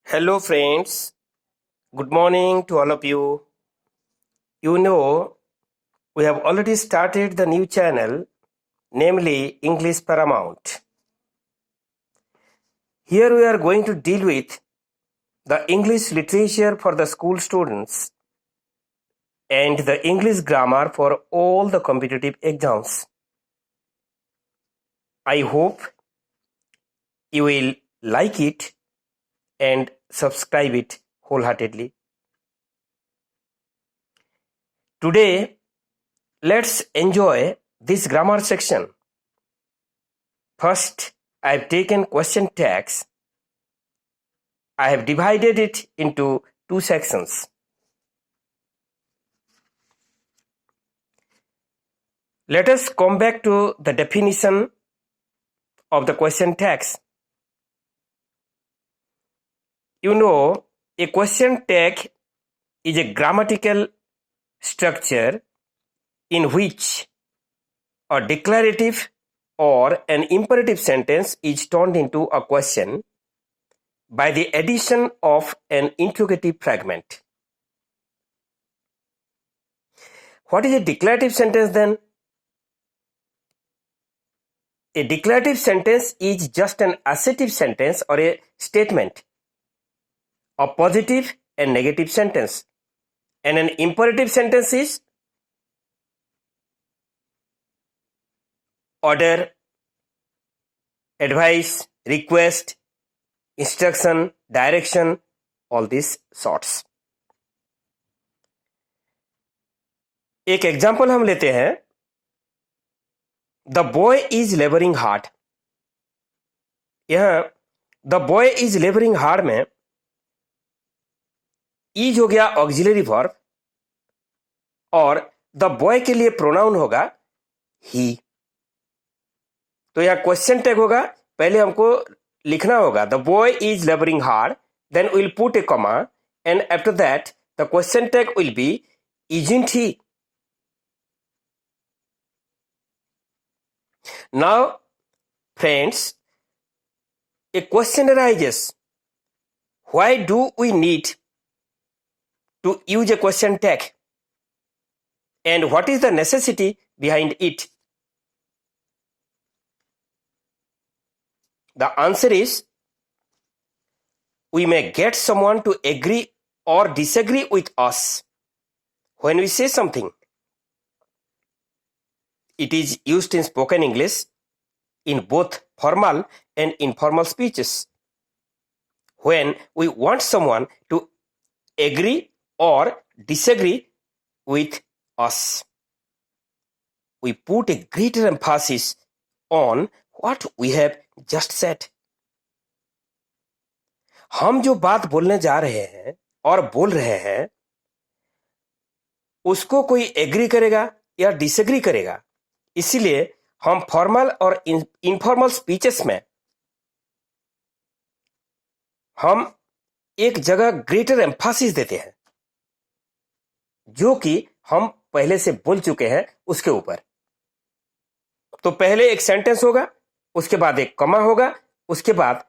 Hello, friends. Good morning to all of you. You know, we have already started the new channel, namely English Paramount. Here we are going to deal with the English literature for the school students and the English grammar for all the competitive exams. I hope you will like it and subscribe it wholeheartedly. Today, let's enjoy this grammar section. First, I have taken question tags. I have divided it into two sections. Let us come back to the definition of the question tags. You know, a question tag is a grammatical structure in which a declarative or an imperative sentence is turned into a question by the addition of an interrogative fragment. What is a declarative sentence then? A declarative sentence is just an assertive sentence or a statement, a positive and negative sentence. And an imperative sentence is order, advice, request, instruction, direction, all these sorts. एक example हम लेते हैं. The boy is labouring hard. यह the boy is labouring hard में is हो गया auxiliary verb और the boy के लिए प्रोनाउन होगा ही. तो यह क्वेश्चन टैग होगा. पहले हमको लिखना होगा the boy is labouring hard, then will put a comma and after that the question tag will be isn't he. Now, friends, a question arises. Why do we need to use a question tag? And what is the necessity behind it? The answer is, we may get someone to agree or disagree with us when we say something. It is used in spoken English in both formal and informal speeches. When we want someone to agree or disagree with us, we put a greater emphasis on what we have just said. हम जो बात बोलने जा रहे हैं और बोल रहे हैं उसको कोई एग्री करेगा या डिसएग्री करेगा. इसीलिए हम फॉर्मल और इनफॉर्मल स्पीचेस में हम एक जगह ग्रेटर एम्फासिस देते हैं जो कि हम पहले से बोल चुके हैं उसके ऊपर. तो पहले एक सेंटेंस होगा, उसके बाद एक कॉमा होगा, उसके बाद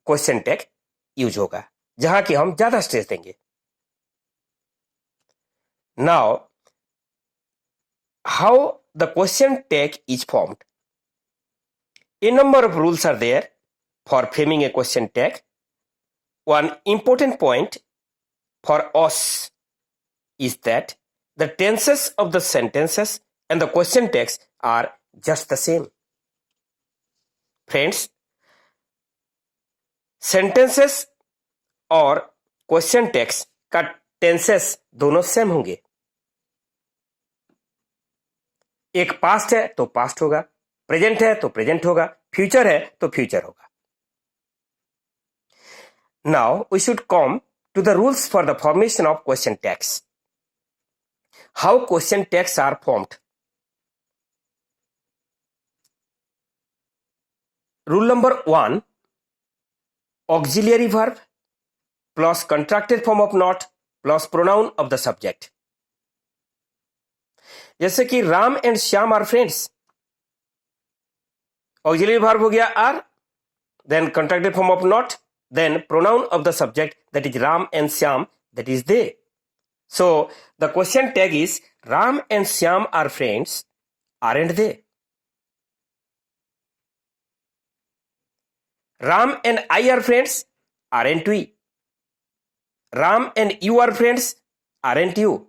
क्वेश्चन टैग यूज होगा जहां कि हम ज्यादा स्ट्रेस देंगे. Now, how the question tag is formed. A number of rules are there for framing a question tag. One important point for us is that the tenses of the sentences and the question tags are just the same. Friends, sentences और question tags का tenses दोनों same होंगे. एक past है तो past होगा, present है तो प्रेजेंट होगा, फ्यूचर है तो फ्यूचर होगा. Now we should come to the rules for the formation of question tags. How question tags are formed. Rule number 1, auxiliary verb plus contracted form of not plus pronoun of the subject. जैसे कि Ram and Shyam are friends. Auxiliary verb हो गया are, then contracted form of not, then pronoun of the subject, that is Ram and Shyam, that is they. So the question tag is Ram and Shyam are friends, aren't they? Ram and I are friends, aren't we? Ram and you are friends, aren't you?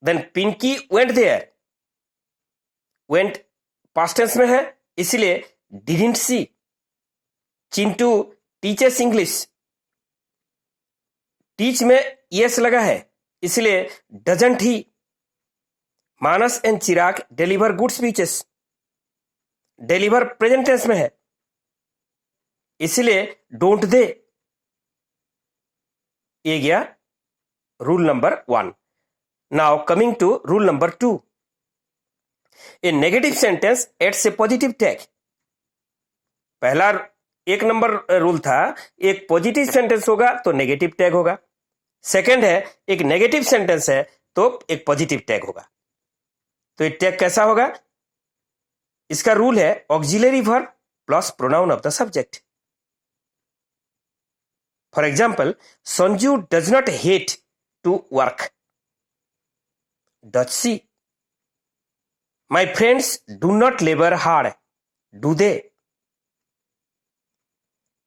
Then Pinky went there. Went past tense में है, इसलिए didn't see. Chintu teaches English. Teach में yes लगा है, इसलिए doesn't he. Manas and Chirag deliver good speeches. Deliver present tense में है, इसलिए डोंट दे. ये गया rule number 1. Now coming to rule number 2. A negative sentence adds a positive tag. पहला 1 नंबर रूल था, एक पॉजिटिव सेंटेंस होगा तो नेगेटिव टैग होगा. सेकंड है, एक नेगेटिव सेंटेंस है तो एक पॉजिटिव टैग होगा. तो ये टैग कैसा होगा? इसका रूल है auxiliary verb plus pronoun of the subject. For example, Sanju does not hate to work. Does she? My friends do not labour hard. Do they?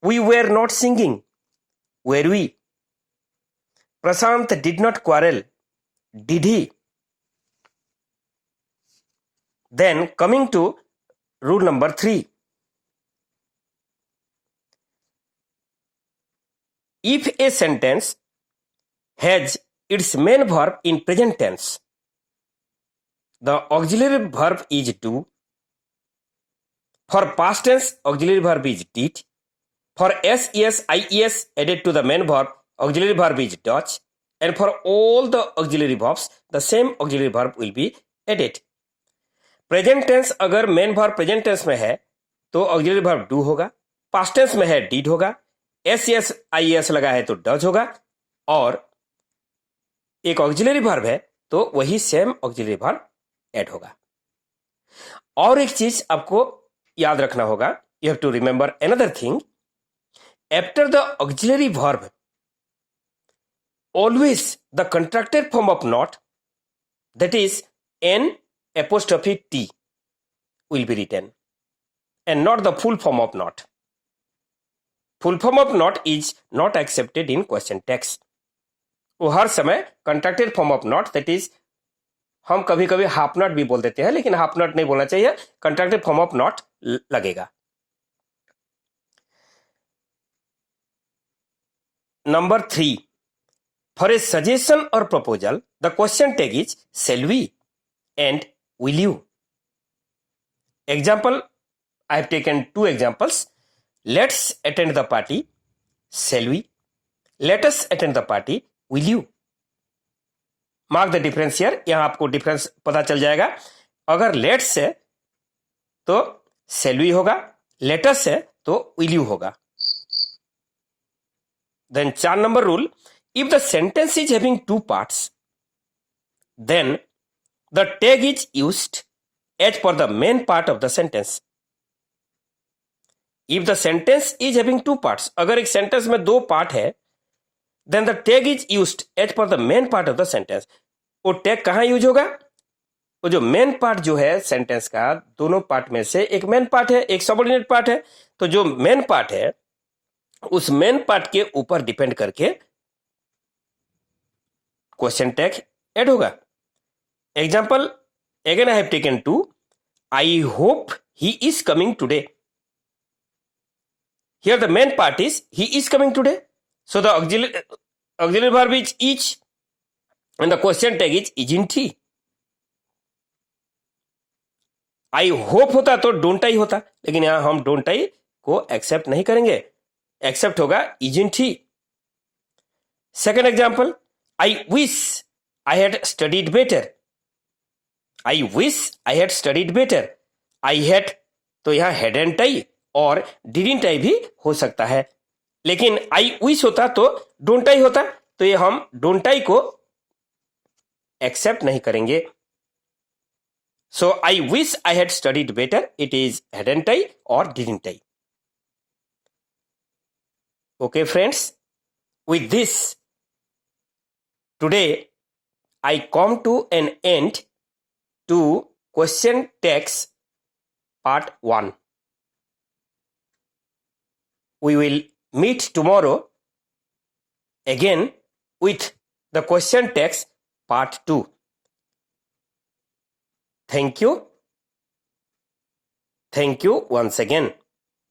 We were not singing. Were we? Prashant did not quarrel. Did he? Then coming to rule number 3. If a sentence has its main verb in present tense, the auxiliary verb is do. For past tense, auxiliary verb is did. For SES, IES added to the main verb, auxiliary verb is does. And for all the auxiliary verbs, the same auxiliary verb will be added. Present tense अगर main verb present tense में है तो auxiliary verb do होगा. Past tense में है did होगा. S I S लगा है तो डज होगा. और एक ऑक्सिलरी वर्ब है तो वही सेम ऑक्सिलरी वर्ब ऐड होगा. और एक चीज आपको याद रखना होगा, you have to remember another thing. After the auxiliary verb always the contracted form of not, that is an apostrophe T will be written and not the full form of not. Full form of not is not accepted in question text. वो हर समय contracted form of not, that is हम कभी कभी half not भी बोल देते हैं, लेकिन हाफ नॉट नहीं बोलना चाहिए, contracted form of not लगेगा. Number 3. For a suggestion or proposal, the question tag is shall we and will you. Example, I have taken 2 examples. Let's attend the party. Shall we? Let us attend the party. Will you? Mark the difference here. यहां आपको difference पता चल जाएगा. अगर let's है तो shall we होगा, let us है तो will you होगा. Then 4 number rule. If the sentence is having 2 parts, then the tag is used as per the main part of the sentence. If the sentence is having 2 parts, अगर एक sentence में 2 part है, then the tag is used as per the main part of the sentence. वो tag कहां use होगा? वो जो main part जो है सेंटेंस का, दोनों पार्ट में से एक मेन पार्ट है, एक सबऑर्डिनेट पार्ट है. तो जो मेन पार्ट है उस मेन पार्ट के ऊपर डिपेंड करके क्वेश्चन टैग ऐड होगा. Example, again I have taken 2. I hope he is coming today. Here the main part is he is coming today. So the auxiliary verb is is and the question tag is isn't he. I hope होता तो don't I होता, लेकिन यहां हम don't I को accept नहीं करेंगे. Accept होगा isn't he. Second example, I wish I had studied better. I wish I had studied better. I had तो यहां hadn't I और didn't I भी हो सकता है, लेकिन I wish होता तो don't I होता, तो ये हम don't I को एक्सेप्ट नहीं करेंगे. So I wish I had studied better. It is hadn't I or didn't I. Okay, friends, with this, today I come to an end to question text part 1. We will meet tomorrow again with the question text part 2. Thank you. Thank you once again.